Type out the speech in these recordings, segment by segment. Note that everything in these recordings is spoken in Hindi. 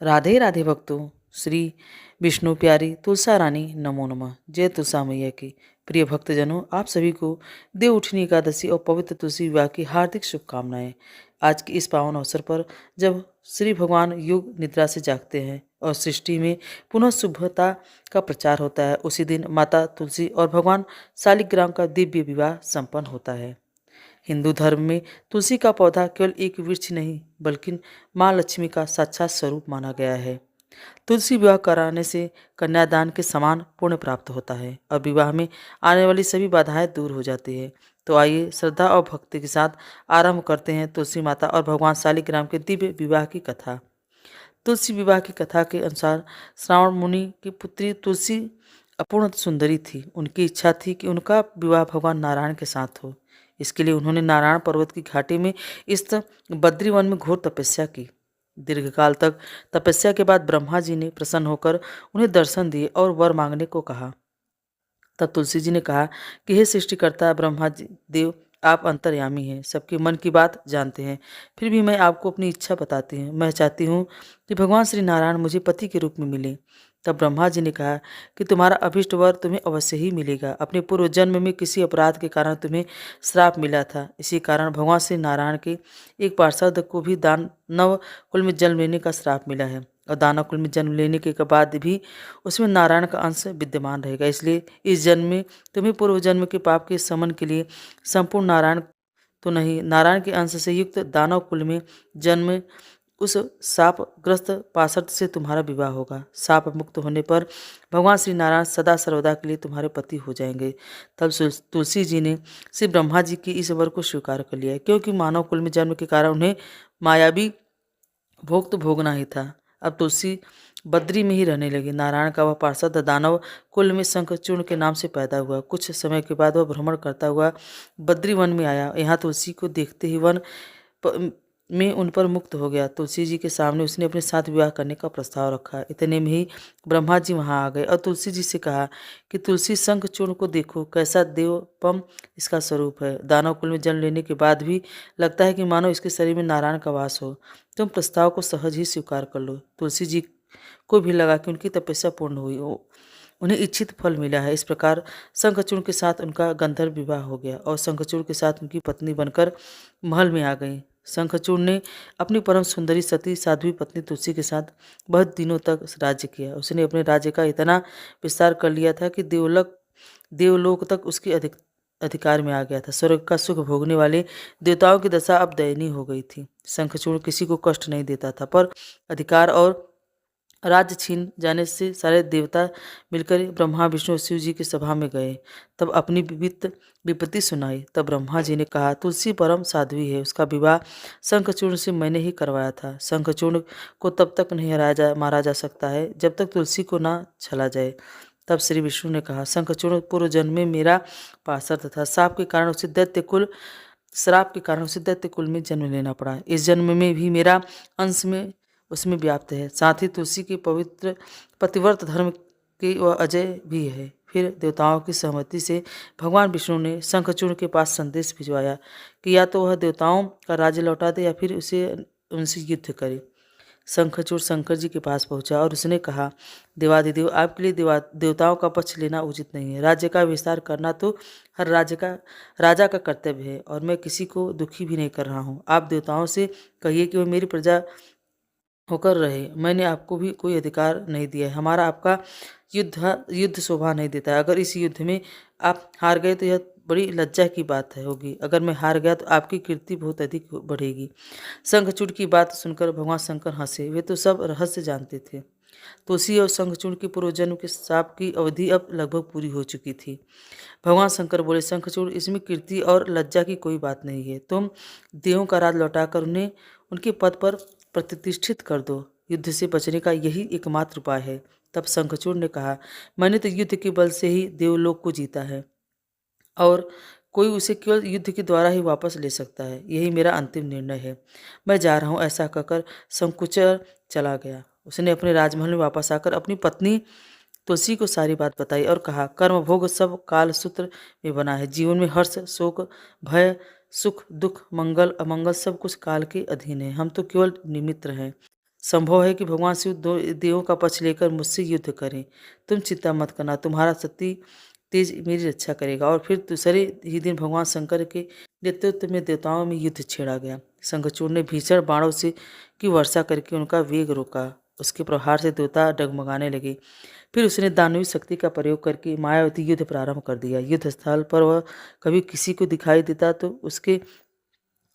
राधे राधे भक्तों। श्री विष्णु प्यारी तुलसा रानी नमो नमः। जय तुलसा मैया की। प्रिय भक्तजनों, आप सभी को देव उठनी एकादशी और पवित्र तुलसी विवाह की हार्दिक शुभकामनाएं। आज के इस पावन अवसर पर जब श्री भगवान योग निद्रा से जागते हैं और सृष्टि में पुनः शुभता का प्रचार होता है, उसी दिन माता तुलसी और भगवान शालिग्राम का दिव्य विवाह संपन्न होता है। हिंदू धर्म में तुलसी का पौधा केवल एक वृक्ष नहीं बल्कि माँ लक्ष्मी का साक्षात स्वरूप माना गया है। तुलसी विवाह कराने से कन्यादान के समान पुण्य प्राप्त होता है और विवाह में आने वाली सभी बाधाएं दूर हो जाती है। तो आइए श्रद्धा और भक्ति के साथ आरंभ करते हैं तुलसी माता और भगवान शालिग्राम के दिव्य विवाह की कथा। तुलसी विवाह की कथा के अनुसार श्रावण मुनि की पुत्री तुलसी अपूर्ण सुंदरी थी। उनकी इच्छा थी कि उनका विवाह भगवान नारायण के साथ हो। इसके लिए उन्होंने नारायण पर्वत की घाटी में स्थित बद्री वन में घोर तपस्या की। दीर्घकाल तक तपस्या के बाद ब्रह्मा जी ने प्रसन्न होकर उन्हें दर्शन दिए और वर मांगने को कहा। तब तुलसी जी ने कहा कि हे सृष्टिकर्ता ब्रह्मा जी देव, आप अंतर्यामी हैं, सबके मन की बात जानते हैं। फिर भी मैं आपको अपनी इच्छा बताती हूँ। मैं चाहती हूँ कि भगवान श्री नारायण मुझे पति के रूप में मिले। तब ब्रह्मा जी ने कहा कि तुम्हारा अभिष्ट वर तुम्हें अवश्य ही मिलेगा। अपने पूर्व जन्म में किसी अपराध के कारण तुम्हें श्राप मिला था। इसी कारण भगवान श्री नारायण के एक पार्षद को भी दानव कुल में जन्म लेने का श्राप मिला है और दानव कुल में जन्म लेने के बाद भी उसमें नारायण का अंश विद्यमान रहेगा। इसलिए इस जन्म में तुम्हें पूर्व जन्म के पाप के शमन के लिए संपूर्ण नारायण तो नहीं, नारायण के अंश से युक्त दानव कुल में जन्म उस शापग्रस्त पार्षद से तुम्हारा विवाह होगा। शाप मुक्त होने पर भगवान श्री नारायण सदा सर्वदा के लिए तुम्हारे पति हो जाएंगे। तब तुलसी जी ने श्री ब्रह्मा जी की इस वर को स्वीकार कर लिया, क्योंकि मानव कुल में जन्म के कारण उन्हें मायावी भोग तो भोगना ही था। अब तुलसी बद्री में ही रहने लगी। नारायण का वह पार्षद दानव कुल में शंखचूर्ण के नाम से पैदा हुआ। कुछ समय के बाद वह भ्रमण करता हुआ बद्री वन में आया। यहाँ तुलसी को देखते ही वन में उन पर मुक्त हो गया। तुलसी जी के सामने उसने अपने साथ विवाह करने का प्रस्ताव रखा। इतने में ही ब्रह्मा जी वहां आ गए और तुलसी जी से कहा कि तुलसी शंखचूर्ण को देखो, कैसा देवपम इसका स्वरूप है। दानव कुल में जन्म लेने के बाद भी लगता है कि मानो इसके शरीर में नारायण का वास हो। तुम प्रस्ताव को सहज ही स्वीकार कर लो। तुलसी जी को भी लगा कि उनकी तपस्या पूर्ण हुई, उन्हें इच्छित फल मिला है। इस प्रकार शंखचूर्ण के साथ उनका गंधर्व विवाह हो गया और शंखचूर्ण के साथ उनकी पत्नी बनकर महल में आ गई। शंखचूर्ण ने अपनी परम सुंदरी सती साध्वी पत्नी तुलसी के साथ बहुत दिनों तक राज्य किया। उसने अपने राज्य का इतना विस्तार कर लिया था कि देवलोक तक उसके अधिकार में आ गया था। स्वर्ग का सुख भोगने वाले देवताओं की दशा अब दयनीय हो गई थी। शंखचूर्ण किसी को कष्ट नहीं देता था, पर अधिकार और राज्य छीन जाने से सारे देवता मिलकर ब्रह्मा विष्णु और शिव जी की सभा में गए। तब अपनी विपत्ति सुनाई। तब ब्रह्मा जी ने कहा, तुलसी परम साध्वी है, उसका विवाह शंखचूर्ण से मैंने ही करवाया था। शंखचूर्ण को तब तक नहीं मारा जा सकता है जब तक तुलसी को ना छला जाए। तब श्री विष्णु ने कहा, शंखचूर्ण पूर्व जन्म में मेरा पार्षद था। श्राप के कारण उसे दैत्य कुल में जन्म लेना पड़ा। इस जन्म में भी मेरा अंश में उसमें व्याप्त है। साथ ही तुलसी के पवित्र पतिव्रत धर्म के वह अजय भी है। फिर देवताओं की सहमति से भगवान विष्णु ने शंखचूर्ण के पास संदेश भिजवाया कि या तो वह देवताओं का राज्य लौटा दे या फिर उनसे युद्ध करे। शंखचूड़ शंकर जी के पास पहुंचा और उसने कहा, देवाधिदेव, आपके लिए देवताओं का पक्ष लेना उचित नहीं है। राज्य का विस्तार करना तो हर राजा का कर्तव्य है और मैं किसी को दुखी भी नहीं कर रहा हूँ। आप देवताओं से कहिए कि वह मेरी प्रजा होकर रहे। मैंने आपको भी कोई अधिकार नहीं दिया है। हमारा आपका युद्ध शोभा नहीं देता है। अगर इस युद्ध में आप हार गए तो यह बड़ी लज्जा की बात होगी। अगर मैं हार गया तो आपकी कीर्ति बहुत अधिक बढ़ेगी। शंखचूड़ की बात सुनकर भगवान शंकर हंसे। वे तो सब रहस्य जानते थे। तुलसी और शंखचूड़ के पूर्वजन्म के शाप की अवधि अब लगभग पूरी हो चुकी थी। भगवान शंकर बोले, शंखचूड़, इसमें कीर्ति और लज्जा की कोई बात नहीं है। तुम देवों का राज लौटाकर उन्हें उनके पद पर प्रतिष्ठित कर दो। युद्ध से बचने का यही एकमात्र उपाय है। तब शंखचूड़ ने कहा, मैंने तो युद्ध के बल से ही देवलोक को जीता है और कोई उसे केवल युद्ध के द्वारा ही वापस ले सकता है। यही मेरा अंतिम निर्णय है। मैं जा रहा हूँ। ऐसा कहकर शंकुचर चला गया। उसने अपने राजमहल में वापस आकर अपनी पत्नी तुलसी को सारी बात बताई और कहा, कर्म भोग सब काल सूत्र में बना है। जीवन में हर्ष, शोक, भय, सुख, दुख, मंगल, अमंगल सब कुछ काल के अधीन है। हम तो केवल निमित्त हैं। संभव है कि भगवान शिव दो देवों का पक्ष लेकर मुझसे युद्ध करें। तुम चिंता मत करना, तुम्हारा सती तेज मेरी रक्षा करेगा। और फिर दूसरे ही दिन भगवान शंकर के नेतृत्व में देवताओं में युद्ध छेड़ा गया। शंखचूड़ ने भीषण बाणों से की वर्षा करके उनका वेग रोका। उसके प्रहार से देवता डगमगाने लगे। फिर उसने दानवी शक्ति का प्रयोग करके मायावती युद्ध प्रारंभ कर दिया। युद्ध स्थल पर वह कभी किसी को दिखाई देता तो उसके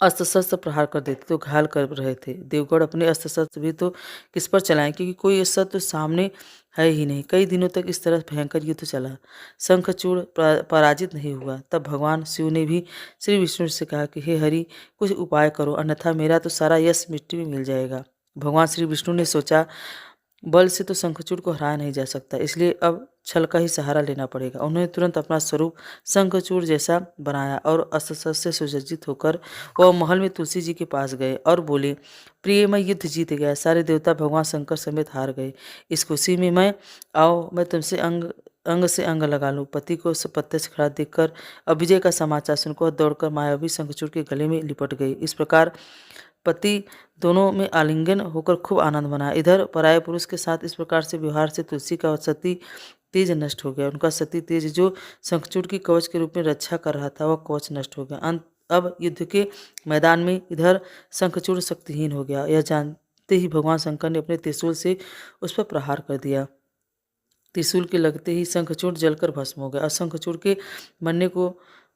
अस्त्र शस्त्र प्रहार कर देते तो घायल कर रहे थे। देवगढ़ अपने अस्त्र शस्त्र भी तो किस पर चलाएं, क्योंकि कोई अस्त्र तो सामने है ही नहीं। कई दिनों तक इस तरह भयंकर युद्ध चला। शंखचूड़ पराजित नहीं हुआ। तब भगवान शिव ने भी श्री विष्णु से कहा कि हे हरि, कुछ उपाय करो, अन्यथा मेरा तो सारा यश मिट्टी में मिल जाएगा। भगवान श्री विष्णु ने सोचा, बल से तो शंखचूड़ को हराया नहीं जा सकता, इसलिए अब छल का ही सहारा लेना पड़ेगा। उन्होंने तुरंत अपना स्वरूप शंखचूड़ जैसा बनाया और अस्त्र शस्त्र से सुसज्जित होकर वह महल में तुलसी जी के पास गए और बोले, प्रिय, मैं युद्ध जीत गया। सारे देवता भगवान शंकर समेत हार गए। इस खुशी में मैं तुमसे अंग अंग से अंग लगा लूं। पति को पत्ते से खड़ा देखकर अब विजय का समाचार सुनकर दौड़कर मायावी शंखचूड़ के गले में लिपट गई। इस प्रकार पति दोनों में आलिंगन होकर खूब आनंद मनाया। इधर पराये पुरुष के साथ इस प्रकार से व्यवहार से तुलसी का सती तेज नष्ट हो गया। उनका सती तेज जो शंखचूड़ की कवच के रूप में रक्षा कर रहा था, वह कवच नष्ट हो गया। अब युद्ध के मैदान में इधर शंखचूड़ शक्तिहीन हो गया। यह जानते ही भगवान शंकर ने अपने त्रिशूल से उस पर प्रहार कर दिया। त्रिशूल के लगते ही शंखचूड़ जलकर भस्म हो गया और शंखचूड़ के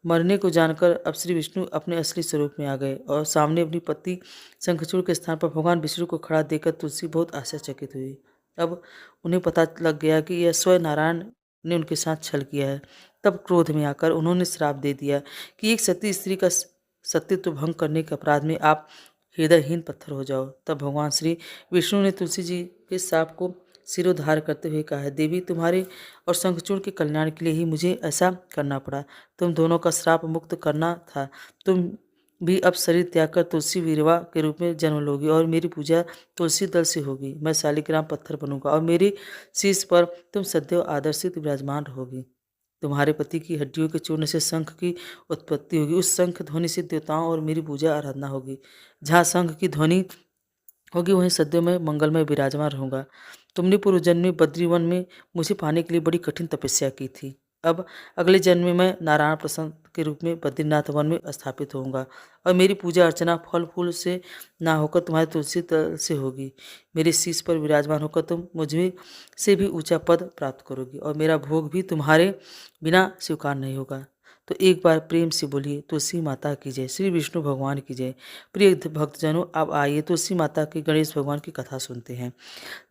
मरने को जानकर अब श्री विष्णु अपने असली स्वरूप में आ गए और सामने अपनी पति शंखचूड़ के स्थान पर भगवान विष्णु को खड़ा देखकर तुलसी बहुत आश्चर्यचकित हुई। अब उन्हें पता लग गया कि यह स्वयं नारायण ने उनके साथ छल किया है। तब क्रोध में आकर उन्होंने श्राप दे दिया कि एक सती स्त्री का सत्यत्व भंग करने के अपराध में आप हृदयहीन पत्थर हो जाओ। तब भगवान श्री विष्णु ने तुलसी जी के साप को सिरोधार करते हुए कहा है, देवी, तुम्हारे और शंखचूड़ के कल्याण के लिए ही मुझे ऐसा करना पड़ा। तुम दोनों का श्राप मुक्त करना था। तुम भी अब शरीर त्याग कर तुलसी वीरवा के रूप में जन्म लोगी और मेरी पूजा तुलसी दल से होगी। मैं शालिग्राम पत्थर बनूंगा और मेरे शीश पर तुम सदैव आदर्शित विराजमान रहोगी। तुम्हारे पति की हड्डियों के चूर्ण से शंख की उत्पत्ति होगी। उस शंख ध्वनि से देवताओं और मेरी पूजा आराधना होगी। जहाँ शंख की ध्वनि होगी वहीं सदैव मैं मंगलमय विराजमान रहूंगा। तुमने पूर्व जन्म में बद्रीवन में मुझे पाने के लिए बड़ी कठिन तपस्या की थी। अब अगले जन्म में मैं नारायण प्रसन्न के रूप में बद्रीनाथ वन में स्थापित होऊंगा और मेरी पूजा अर्चना फल फूल से ना होकर तुम्हारे तुलसी तल से होगी। मेरे शीश पर विराजमान होकर तुम मुझे से भी ऊंचा पद प्राप्त करोगी और मेरा भोग भी तुम्हारे बिना स्वीकार नहीं होगा। तो एक बार प्रेम से बोलिए, तुलसी माता की जय, श्री विष्णु भगवान की जय। प्रिय भक्तजनों, अब आइए तुलसी माता की गणेश भगवान की कथा सुनते हैं।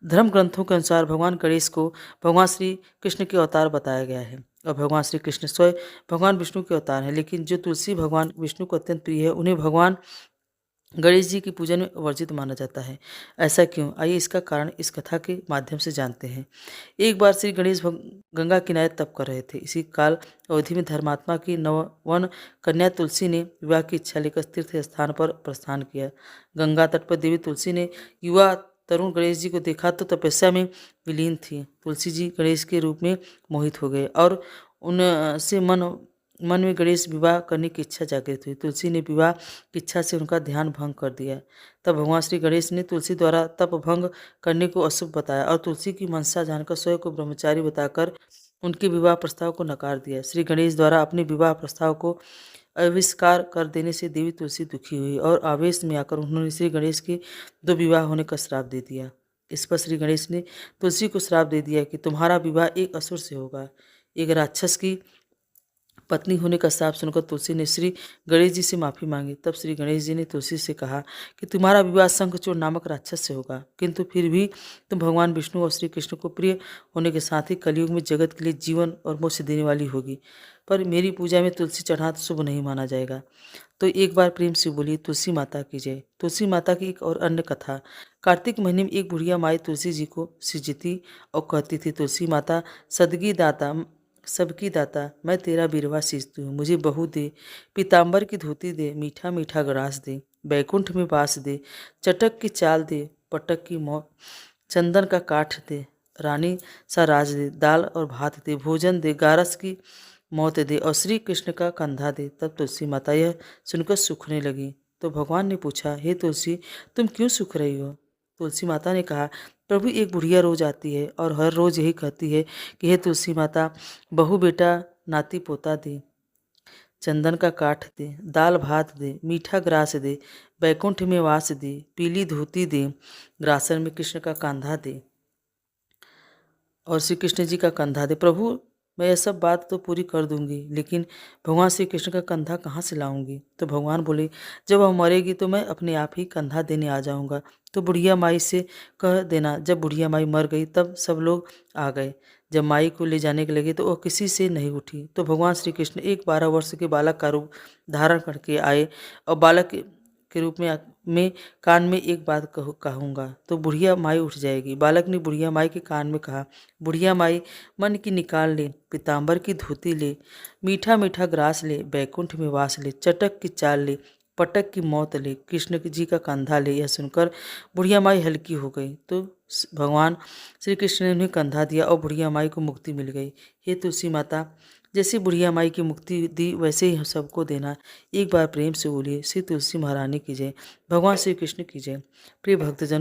धर्म ग्रंथों के अनुसार भगवान गणेश को भगवान श्री कृष्ण के अवतार बताया गया है और भगवान श्री कृष्ण स्वयं भगवान विष्णु के अवतार हैं। लेकिन जो तुलसी भगवान विष्णु को अत्यंत प्रिय है, उन्हें भगवान गणेश जी की पूजन में वर्जित माना जाता है। ऐसा क्यों? आइए इसका कारण इस कथा के माध्यम से जानते हैं। एक बार श्री गणेश गंगा किनारे तप कर रहे थे। इसी काल अवधि में धर्मात्मा की नववन कन्या तुलसी ने विवाह की इच्छा लेकर तीर्थ स्थान पर प्रस्थान किया। गंगा तट पर देवी तुलसी ने युवा तरुण गणेश जी को देखा तो तपस्या में विलीन थी। तुलसी जी गणेश के रूप में मोहित हो गए और उनसे मन में गणेश विवाह करने की इच्छा जागृत हुई। तुलसी ने विवाह की इच्छा से उनका ध्यान भंग कर दिया। तब भगवान श्री गणेश ने तुलसी द्वारा तप भंग करने को अशुभ बताया और तुलसी की मनसा जानकर स्वयं को ब्रह्मचारी बताकर उनके विवाह प्रस्ताव को नकार दिया। श्री गणेश द्वारा अपने विवाह प्रस्ताव को आविष्कार कर देने से देवी तुलसी दुखी हुई और आवेश में आकर उन्होंने श्री गणेश के दो विवाह होने का श्राप दे दिया। इस पर श्री गणेश ने तुलसी को श्राप दे दिया कि तुम्हारा विवाह एक असुर से होगा। एक राक्षस की पत्नी होने का श्राप सुनकर तुलसी ने श्री गणेश जी से माफी मांगी। तब श्री गणेश जी ने तुलसी से कहा कि तुम्हारा विवाह शंखचूड़ नामक राक्षस से होगा, किंतु फिर भी तुम भगवान विष्णु और श्री कृष्ण को प्रिय होने के साथ ही कलयुग में जगत के लिए जीवन और मोक्ष देने वाली होगी। पर मेरी पूजा में तुलसी चढ़ाना शुभ नहीं माना जाएगा। तो एक बार प्रेम से बोली, तुलसी माता की जय। तुलसी माता की एक और अन्य कथा। कार्तिक महीने में एक बुढ़िया माई तुलसी जी को सिजती और कहती थी, तुलसी माता, सदगी दाता, सबकी दाता, मैं तेरा बिरवा सींचती हूँ। मुझे बहू दे, पीताम्बर की धोती दे, मीठा मीठा ग्रास दे, बैकुंठ में बास दे, चटक की चाल दे, पटक की मौ, चंदन का काठ दे, रानी सा राज दे, दाल और भात दे, भोजन दे, गारस की मौत दे और श्री कृष्ण का कंधा दे। तब तुलसी माता यह सुनकर सूखने लगी। तो भगवान ने पूछा, हे तुलसी, तुम क्यों सूख रही हो? तुलसी माता ने कहा, प्रभु एक बुढ़िया रोज आती है और हर रोज यही कहती है कि हे तुलसी माता, बहू बेटा नाती पोता दे, चंदन का काठ दे, दाल भात दे, मीठा ग्रास दे, बैकुंठ में वास दे, पीली धोती दे, ग्रासन में कृष्ण का कंधा दे और श्री कृष्ण जी का कंधा दे। प्रभु मैं यह सब बात तो पूरी कर दूंगी, लेकिन भगवान श्री कृष्ण का कंधा कहाँ से लाऊंगी? तो भगवान बोले, जब वह मरेगी तो मैं अपने आप ही कंधा देने आ जाऊंगा। तो बुढ़िया माई से कह देना। जब बुढ़िया माई मर गई तब सब लोग आ गए। जब माई को ले जाने के लगे तो वह किसी से नहीं उठी। तो भगवान श्री कृष्ण एक 12 वर्ष के बालक का रूप धारण करके आए और बालक के रूप में कान में एक बात कहूँगा तो बुढ़िया माई उठ जाएगी। बालक ने बुढ़िया माई के कान में कहा, बुढ़िया माई मन की निकाल ले, पीताम्बर की धोती ले, मीठा मीठा ग्रास ले, बैकुंठ में वास ले, चटक की चाल ले, पटक की मौत ले, कृष्ण जी का कंधा ले। यह सुनकर बुढ़िया माई हल्की हो गई। तो भगवान श्री कृष्ण ने उन्हें कंधा दिया और बुढ़िया माई को मुक्ति मिल गई। हे तुलसी माता, जैसे बुढ़िया माई की मुक्ति दी वैसे ही हम सबको देना। एक बार प्रेम से बोलिए, श्री तुलसी महारानी की जय, भगवान श्री कृष्ण की जय। प्रिय भक्तजन,